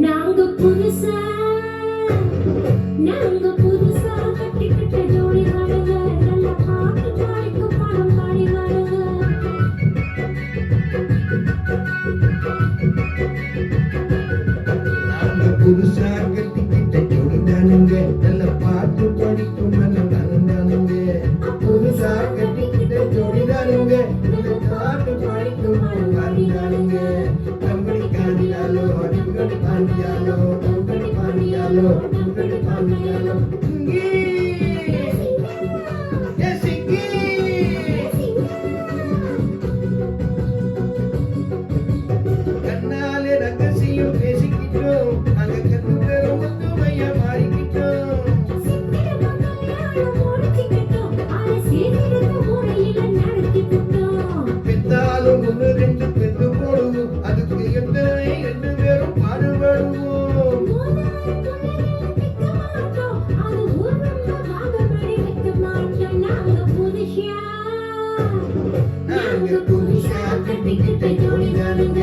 நாங்க புதுசா கட்டிக்கிட்ட ஜோடி வாழுங்க, நல்ல பாட்டு பாடிக்கு பணம் பாடி வாழுங்க. நாங்க புதுசா கட்டிக்கிட்ட ஜோடி தானுங்க, நல்ல பாட்டு படிக்கும் மனம் தானுங்க. புதுசா கட்டிக்கிட்ட ஜோடி தானுங்க, நல்ல பாட்டு படிக்கும் மனம் தானுங்க. கம்பெனி காணியாலோ அடிக்கடி பாண்டியாலோ கம்பெனி பாண்டியாலோ கம்பெனி பாண்டியாலோ கண்ணாலே ரகசியம் பேசிக்கிட்டோம், அங்க கண்டு பேரும் ஒத்துமையா மாறிக்கிட்டோம். பெத்தாலும் ஒன்று ரெண்டு பெத்து போடுவோம், அதுக்கு எத்தனை ரெண்டு பேரும் பாடுபடுவோம். நாங்க புதுசா கட்டிக்கிட்ட ஜோடி தானுங்க,